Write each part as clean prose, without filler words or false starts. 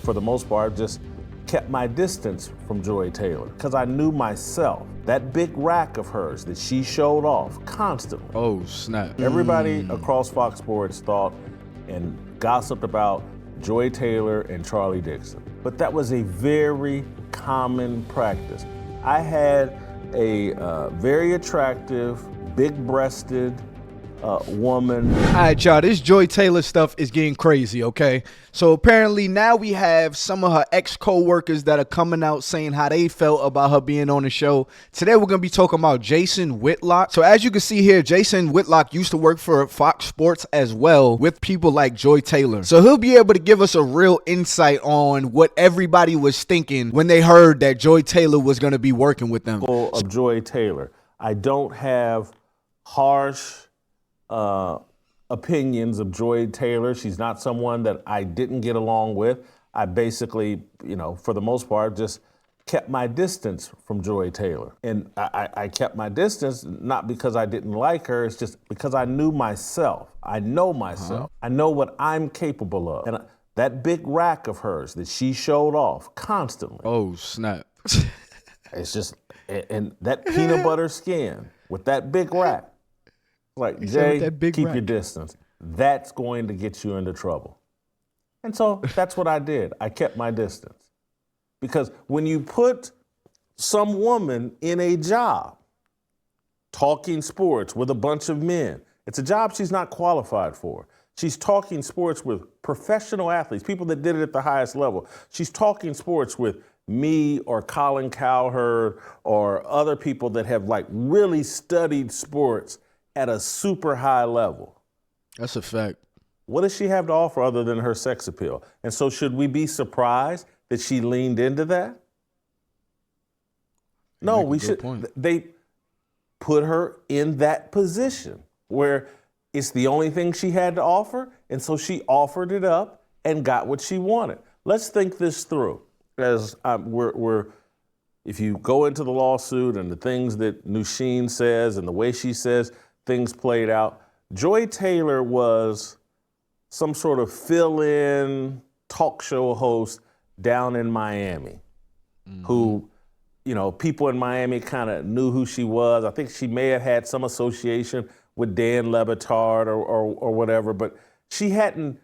For the most part, just kept my distance from Joy Taylor because I knew myself. That big rack of hers that she showed off constantly. Oh, snap. Everybody across Fox Sports thought and gossiped about Joy Taylor and Charlie Dixon. But that was a very common practice. I had a very attractive, big-breasted woman. All right, y'all, this Joy Taylor stuff is getting crazy, okay? So apparently now we have some of her ex-co-workers that are coming out saying how they felt about her being on the show. Today we're going to be talking about Jason Whitlock. So as you can see here, Jason Whitlock used to work for Fox Sports as well with people like Joy Taylor. So he'll be able to give us a real insight on what everybody was thinking when they heard that Joy Taylor was going to be working with them. Of Joy Taylor. I don't have harsh opinions of Joy Taylor. She's not someone that I didn't get along with. I basically, for the most part, just kept my distance from Joy Taylor. And I kept my distance not because I didn't like her, it's just because I knew myself. I know myself. I know what I'm capable of. And that big rack of hers that she showed off constantly. Oh, snap. It's just, and that peanut butter skin with that big rack. Like, Jay, keep your distance. That's going to get you into trouble. And so that's what I did. I kept my distance. Because when you put some woman in a job, talking sports with a bunch of men, it's a job she's not qualified for. She's talking sports with professional athletes, people that did it at the highest level. She's talking sports with me or Colin Cowherd or other people that have really studied sports at a super high level. That's a fact. What does she have to offer other than her sex appeal? And so should we be surprised that she leaned into that? No, we should. They put her in that position where it's the only thing she had to offer, and so she offered it up and got what she wanted. Let's think this through. As if you go into the lawsuit and the things that Nusheen says and the way she says things played out, Joy Taylor was some sort of fill-in talk show host down in Miami, who, people in Miami kind of knew who she was. I think she may have had some association with Dan Le Batard or whatever, but she hadn't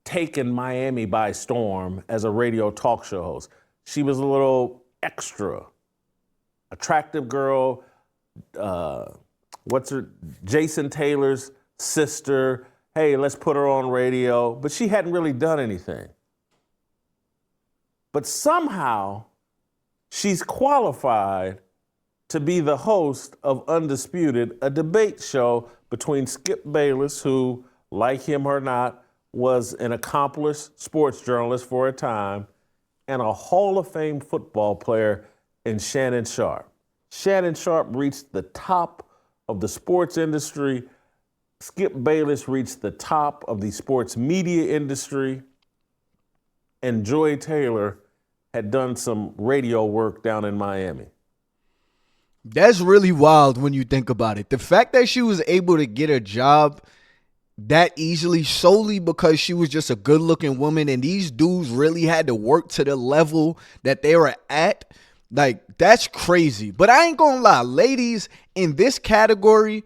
taken Miami by storm as a radio talk show host. She was a little extra, attractive girl, Jason Taylor's sister. Hey, let's put her on radio. But she hadn't really done anything. But somehow she's qualified to be the host of Undisputed, a debate show between Skip Bayless, who, like him or not, was an accomplished sports journalist for a time, and a Hall of Fame football player in Shannon Sharpe. Shannon Sharpe reached the top of the sports industry. Skip Bayless reached the top of the sports media industry. And Joy Taylor had done some radio work down in Miami. That's really wild when you think about it. The fact that she was able to get a job that easily solely because she was just a good-looking woman and these dudes really had to work to the level that they were at, that's crazy. But I ain't gonna lie, ladies, in this category,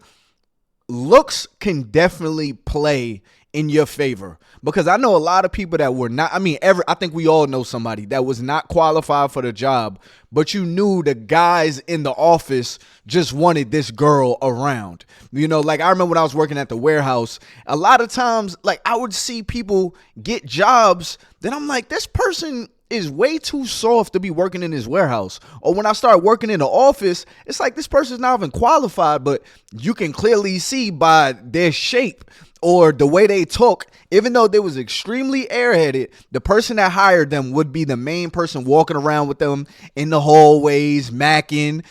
looks can definitely play in your favor, because I know a lot of people that were not, I think we all know somebody that was not qualified for the job, but you knew the guys in the office just wanted this girl around. I remember when I was working at the warehouse, a lot of times, I would see people get jobs that I'm like, this person is way too soft to be working in this warehouse. Or when I start working in the office, it's like this person's not even qualified, but you can clearly see by their shape or the way they talk, even though they was extremely airheaded, the person that hired them would be the main person walking around with them in the hallways, macking.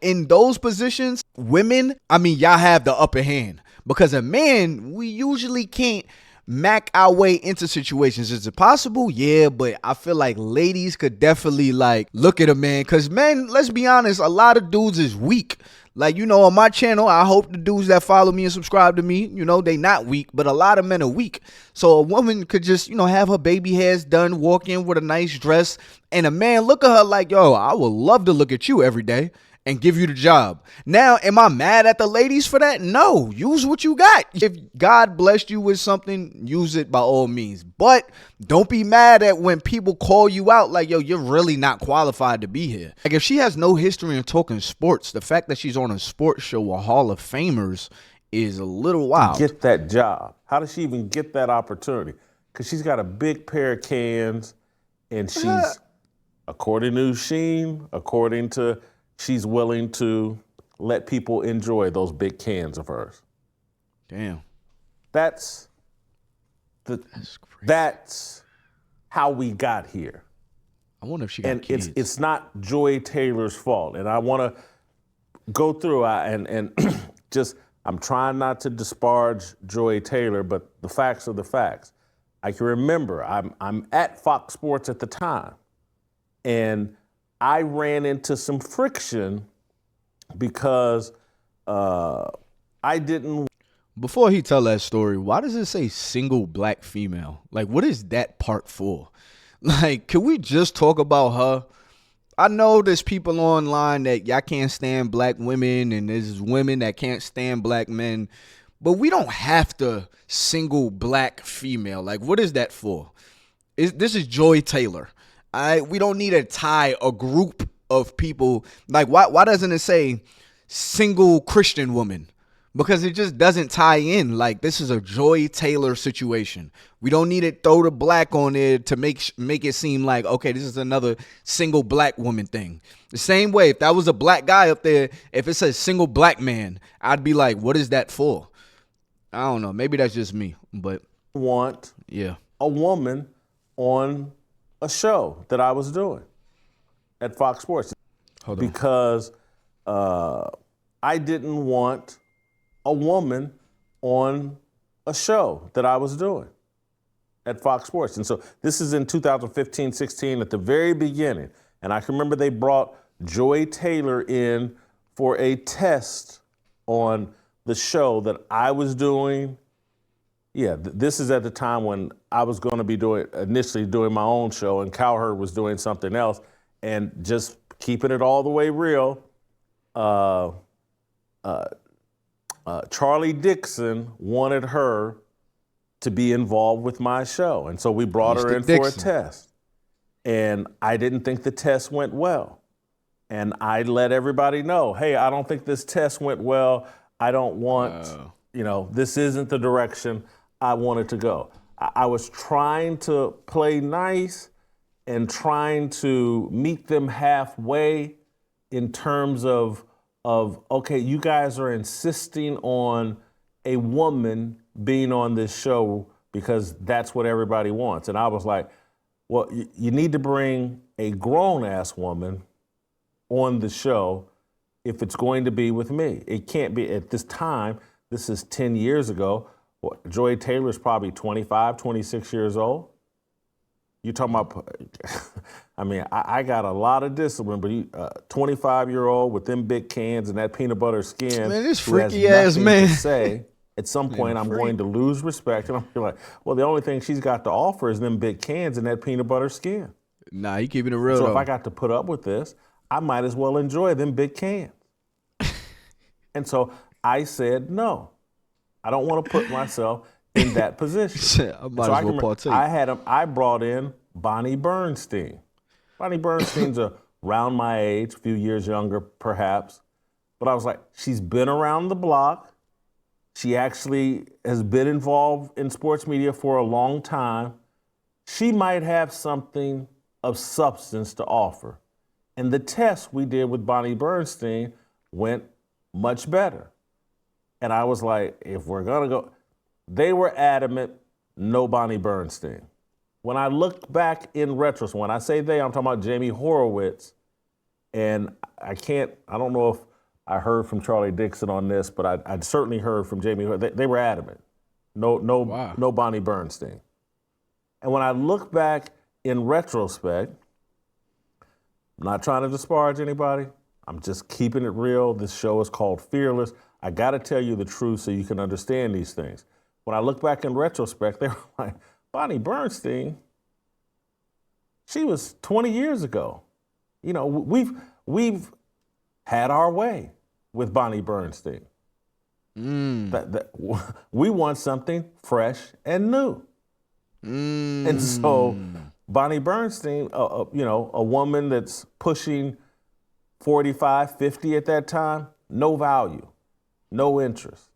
In those positions, women, y'all have the upper hand, because a man, we usually can't mac our way into situations. Is it possible? Yeah, but I feel like ladies could definitely like look at a man, because men, let's be honest, a lot of dudes is weak. Like, you know, on my channel, I hope the dudes that follow me and subscribe to me, you know, they not weak, but a lot of men are weak. So a woman could just, you know, have her baby hairs done, walk in with a nice dress, and a man look at her like, yo, I would love to look at you every day and give you the job. Now, am I mad at the ladies for that? No, use what you got. If God blessed you with something, use it by all means. But don't be mad at when people call you out like, yo, you're really not qualified to be here. Like, if she has no history in talking sports, the fact that she's on a sports show with Hall of Famers is a little wild. Get that job. How does she even get that opportunity? Because she's got a big pair of cans, and she's, according to Sheen, she's willing to let people enjoy those big cans of hers. Damn. That's how we got here. I wonder if she got kids. And it's not Joy Taylor's fault. And I want to go through and just, I'm trying not to disparage Joy Taylor, but the facts are the facts. I can remember I'm at Fox Sports at the time, and I ran into some friction because I didn't. Before he tell that story, why does it say single black female? Like, what is that part for? Like, can we just talk about her? I know there's people online that y'all can't stand black women, and there's women that can't stand black men, but we don't have to single black female. Like, what is that for? This is Joy Taylor. We don't need to tie a group of people. Like, why doesn't it say single Christian woman? Because it just doesn't tie in. Like, this is a Joy Taylor situation. We don't need to throw the black on there to make it seem like, okay, this is another single black woman thing. The same way, if that was a black guy up there, if it says single black man, I'd be like, what is that for? I don't know. Maybe that's just me, but want a woman on a show that I was doing at Fox Sports. Hold on. Because I didn't want a woman on a show that I was doing at Fox Sports. And so this is in 2015, 16, at the very beginning. And I can remember they brought Joy Taylor in for a test on the show that I was doing. Yeah, this is at the time when I was going to be initially doing my own show, and Cowherd was doing something else. And just keeping it all the way real, Charlie Dixon wanted her to be involved with my show. And so we brought her in for a test. And I didn't think the test went well. And I let everybody know, hey, I don't think this test went well. I don't want, this isn't the direction I wanted to go. I was trying to play nice and trying to meet them halfway in terms of okay, you guys are insisting on a woman being on this show because that's what everybody wants. And I was like, well, you need to bring a grown-ass woman on the show if it's going to be with me. It can't be at this time. This is 10 years ago. Joy Taylor's probably 25, 26 years old. You talking about, I mean, I got a lot of discipline, but 25-year-old with them big cans and that peanut butter skin. Man, this freaky ass man. To say, at some point, I'm going to lose respect. And I'm like, well, the only thing she's got to offer is them big cans and that peanut butter skin. Nah, you keeping it real, So though. if I got to put up with this, I might as well enjoy them big cans. And so I said, no, I don't want to put myself in that position. I might as well partake. I brought in Bonnie Bernstein. Bonnie Bernstein's around my age, a few years younger, perhaps. But I was like, she's been around the block. She actually has been involved in sports media for a long time. She might have something of substance to offer. And the test we did with Bonnie Bernstein went much better. And I was like, if we're gonna go, they were adamant, no Bonnie Bernstein. When I look back in retrospect, when I say they, I'm talking about Jamie Horowitz, and I don't know if I heard from Charlie Dixon on this, but I'd certainly heard from Jamie. They were adamant. Wow. No Bonnie Bernstein. And when I look back in retrospect, I'm not trying to disparage anybody. I'm just keeping it real. This show is called Fearless. I got to tell you the truth so you can understand these things. When I look back in retrospect, they were like, Bonnie Bernstein, she was 20 years ago. You know, we've had our way with Bonnie Bernstein. We want something fresh and new. And so Bonnie Bernstein, you know, a woman that's pushing 45, 50 at that time, no value, no interest.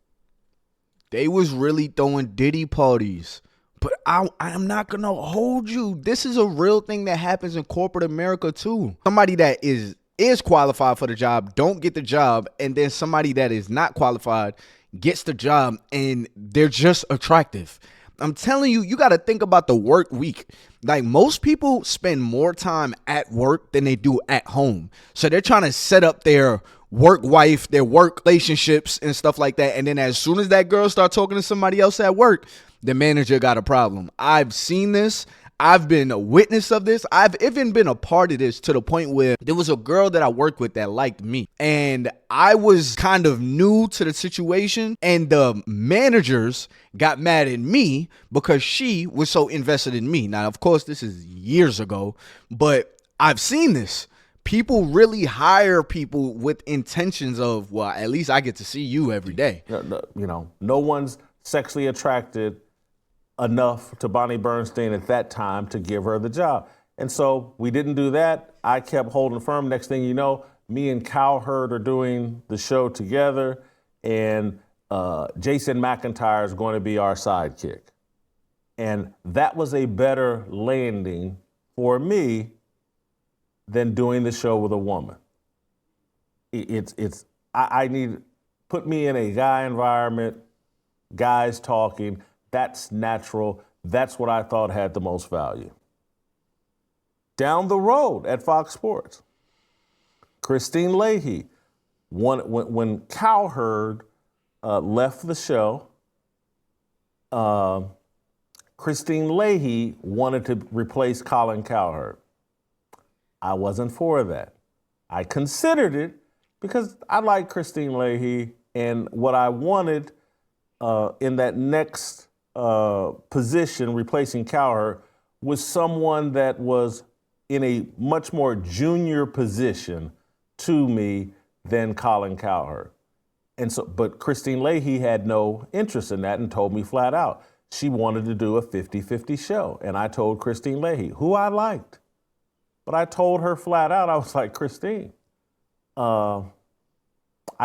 They was really throwing Diddy parties. But I'm not going to hold you. This is a real thing that happens in corporate America too. Somebody that is qualified for the job don't get the job, and then somebody that is not qualified gets the job, and they're just attractive. I'm telling you, you got to think about the work week. Like, most people spend more time at work than they do at home. So they're trying to set up their work wife, their work relationships and stuff like that. And then as soon as that girl start talking to somebody else at work, the manager got a problem. I've seen this. I've been a witness of this. I've even been a part of this to the point where there was a girl that I worked with that liked me. And I was kind of new to the situation. And the managers got mad at me because she was so invested in me. Now, of course, this is years ago, but I've seen this. People really hire people with intentions of, well, at least I get to see you every day. You know, no one's sexually attracted enough to Bonnie Bernstein at that time to give her the job. And so we didn't do that. I kept holding firm. Next thing you know, me and Cowherd are doing the show together, and Jason McIntyre is going to be our sidekick. And that was a better landing for me than doing the show with a woman. I need, put me in a guy environment, guys talking. That's natural. That's what I thought had the most value. Down the road at Fox Sports, Christine Leahy, when Cowherd left the show, Christine Leahy wanted to replace Colin Cowherd. I wasn't for that. I considered it because I like Christine Leahy, and what I wanted in that next position, replacing Cowherd, was someone that was in a much more junior position to me than Colin Cowherd. And so, but Christine Leahy had no interest in that and told me flat out she wanted to do a 50-50 show. And I told Christine Leahy, who I liked, but I told her flat out, I was like, Christine, I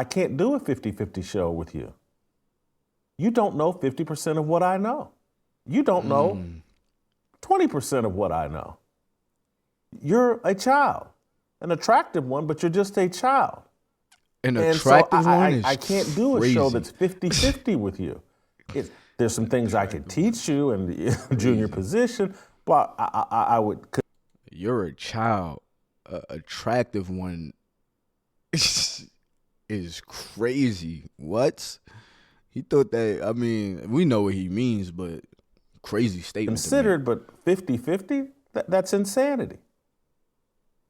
can't do a 50-50 show with you. You don't know 50% of what I know. You don't know 20% of what I know. You're a child, an attractive one, but you're just a child. An attractive one is I can't do a crazy. show that's 50-50 with you. There's some things I could teach you in the junior position, but I would. You're a child. Attractive one is crazy. What? He thought that, I mean, we know what he means, but crazy statement. Considered, but 50-50, that's insanity.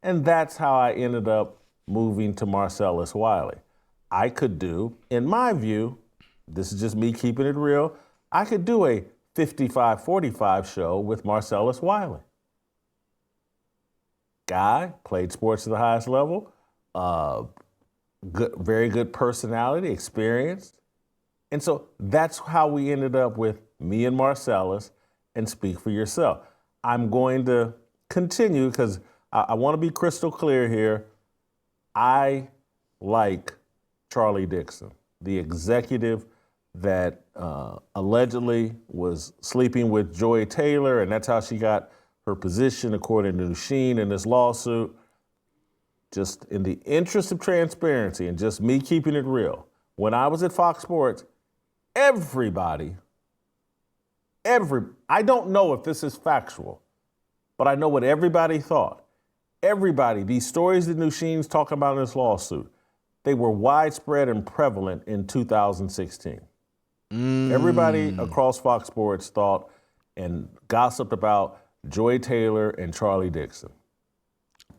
And that's how I ended up moving to Marcellus Wiley. I could do, in my view, this is just me keeping it real, I could do a 55-45 show with Marcellus Wiley. Guy, played sports at the highest level, very good personality, experienced. And so that's how we ended up with me and Marcellus and Speak for Yourself. I'm going to continue because I want to be crystal clear here. I like Charlie Dixon, the executive that allegedly was sleeping with Joy Taylor, and that's how she got her position, according to Sheen, in this lawsuit. Just in the interest of transparency and just me keeping it real, when I was at Fox Sports, everybody, I don't know if this is factual, but I know what everybody thought. Everybody, these stories that Nusheen's talking about in this lawsuit, they were widespread and prevalent in 2016. Everybody across Fox Sports thought and gossiped about Joy Taylor and Charlie Dixon.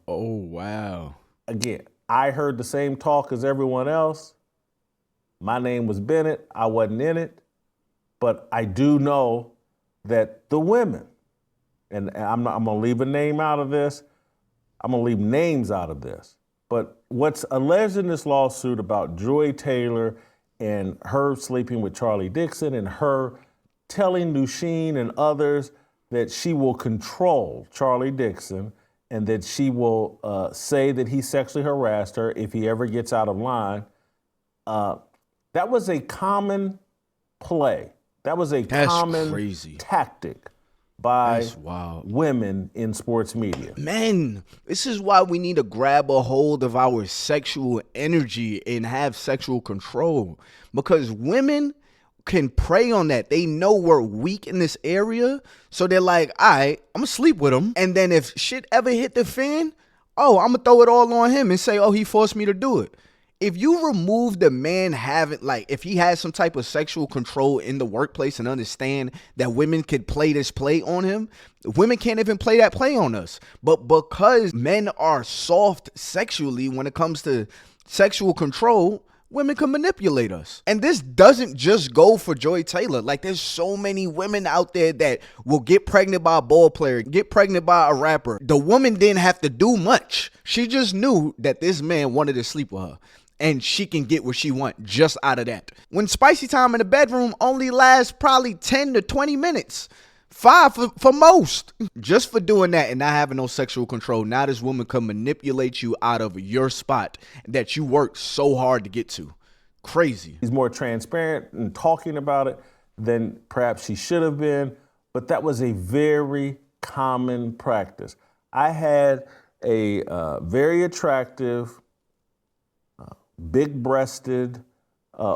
Oh, wow. Again, I heard the same talk as everyone else. My name was Bennett. I wasn't in it. But I do know that the women, and I'm going to leave a name out of this. I'm going to leave names out of this. But what's alleged in this lawsuit about Joy Taylor and her sleeping with Charlie Dixon and her telling Nusheen and others that she will control Charlie Dixon and that she will say that he sexually harassed her if he ever gets out of line, that was a common play. That was a common tactic by women in sports media. Men, this is why we need to grab a hold of our sexual energy and have sexual control, because women can prey on that. They know we're weak in this area, so they're like, all right, I'm gonna sleep with him, and then if shit ever hit the fan, oh, I'm gonna throw it all on him and say, oh, he forced me to do it. If you remove the man having, like, if he has some type of sexual control in the workplace and understand that women could play this play on him, women can't even play that play on us. But because men are soft sexually when it comes to sexual control, women can manipulate us. And this doesn't just go for Joy Taylor. Like, there's so many women out there that will get pregnant by a ball player, get pregnant by a rapper. The woman didn't have to do much. She just knew that this man wanted to sleep with her, and she can get what she wants just out of that. When spicy time in the bedroom only lasts probably 10 to 20 minutes. 5 for most. Just for doing that and not having no sexual control, now this woman can manipulate you out of your spot that you worked so hard to get to. Crazy. He's more transparent in talking about it than perhaps she should have been, but that was a very common practice. I had a very attractive, big-breasted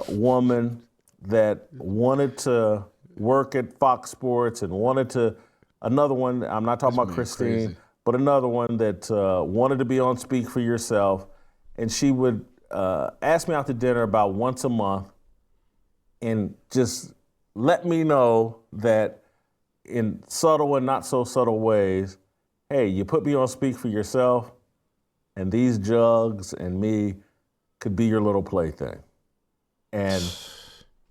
woman that wanted to work at Fox Sports and wanted to, another one, I'm not talking about Christine, but another one that wanted to be on Speak for Yourself. And she would ask me out to dinner about once a month and just let me know that in subtle and not so subtle ways, hey, you put me on Speak for Yourself and these jugs and me could be your little plaything. And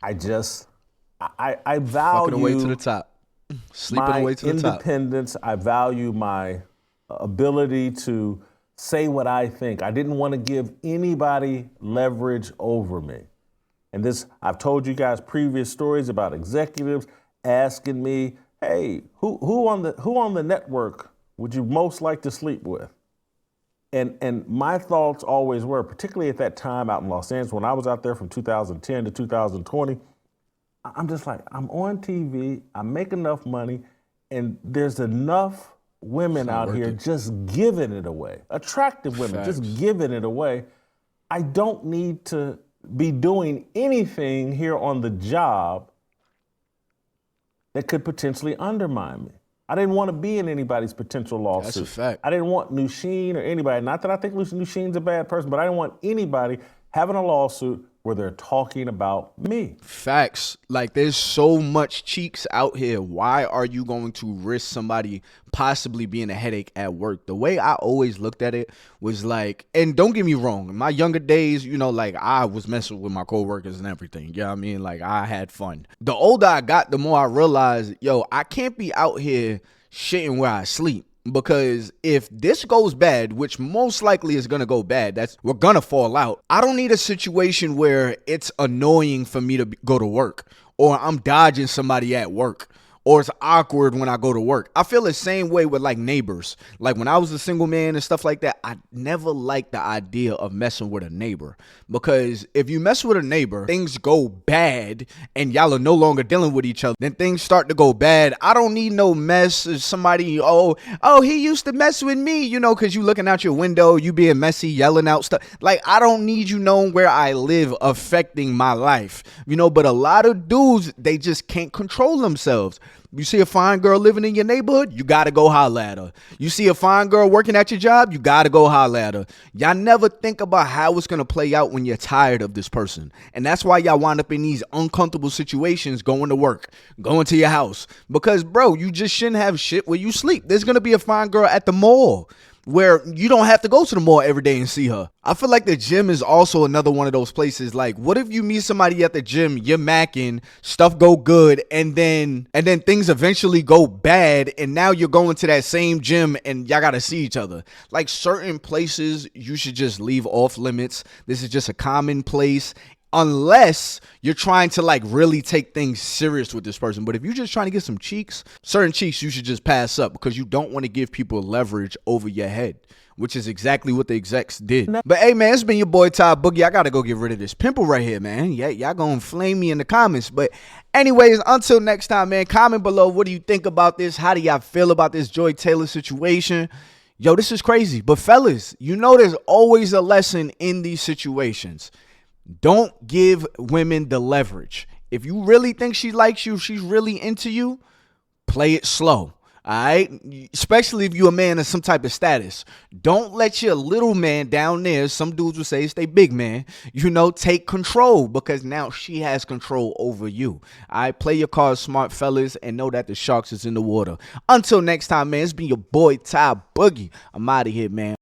I value fucking away to the top. Sleeping away to the top. My independence. I value my ability to say what I think. I didn't want to give anybody leverage over me. And this, I've told you guys previous stories about executives asking me, hey, who on the network would you most like to sleep with? And my thoughts always were, particularly at that time out in Los Angeles, when I was out there from 2010 to 2020, I'm just like, I'm on TV, I make enough money, and there's enough women out here just giving it away. Attractive women just giving it away. I don't need to be doing anything here on the job that could potentially undermine me. I didn't want to be in anybody's potential lawsuit. That's a fact. I didn't want Nusheen or anybody, not that I think Nusheen's a bad person, but I didn't want anybody having a lawsuit where they're talking about me. Facts. Like, there's so much cheeks out here. Why are you going to risk somebody possibly being a headache at work? The way I always looked at it was like, and don't get me wrong, in my younger days, you know, like, I was messing with my coworkers and everything. You know what I mean? Like, I had fun. The older I got, the more I realized, yo, I can't be out here shitting where I sleep. Because if this goes bad, which most likely is going to go bad, we're going to fall out. I don't need a situation where it's annoying for me to go to work, or I'm dodging somebody at work, or it's awkward when I go to work. I feel the same way with like neighbors. Like when I was a single man and stuff like that, I never liked the idea of messing with a neighbor, because if you mess with a neighbor, things go bad and y'all are no longer dealing with each other. Then things start to go bad. I don't need no mess. Somebody, oh, he used to mess with me, you know, because you looking out your window, you being messy, yelling out stuff. Like, I don't need you knowing where I live affecting my life, you know. But a lot of dudes, they just can't control themselves. You see a fine girl living in your neighborhood, you gotta go holler at her. You see a fine girl working at your job, you gotta go holler at her. Y'all never think about how it's gonna play out when you're tired of this person. And that's why y'all wind up in these uncomfortable situations going to work, going to your house. Because, bro, you just shouldn't have shit where you sleep. There's gonna be a fine girl at the mall where you don't have to go to the mall every day and see her. I feel like the gym is also another one of those places. Like, what if you meet somebody at the gym, you're macking, stuff go good, and then things eventually go bad, and now you're going to that same gym and y'all gotta see each other. Like, certain places you should just leave off limits. This is just a common place. Unless you're trying to like really take things serious with this person. But if you're just trying to get some cheeks, certain cheeks you should just pass up, because you don't want to give people leverage over your head, which is exactly what the execs did. But hey, man, it's been your boy TybuggyTV. I gotta go get rid of this pimple right here, man. Yeah, y'all gonna flame me in the comments. But anyways, until next time, man, comment below. What do you think about this? How do y'all feel about this Joy Taylor situation? Yo, this is crazy. But fellas, you know there's always a lesson in these situations. Don't give women the leverage. If you really think she likes you, she's really into you, play it slow. All right, especially if you're a man of some type of status. Don't let your little man down there, some dudes would say it's they big man, take control, because now she has control over you. All right, play your cards smart, fellas, and know that the sharks is in the water. Until next time, man, it's been your boy TybuggyTV. I'm out of here, man.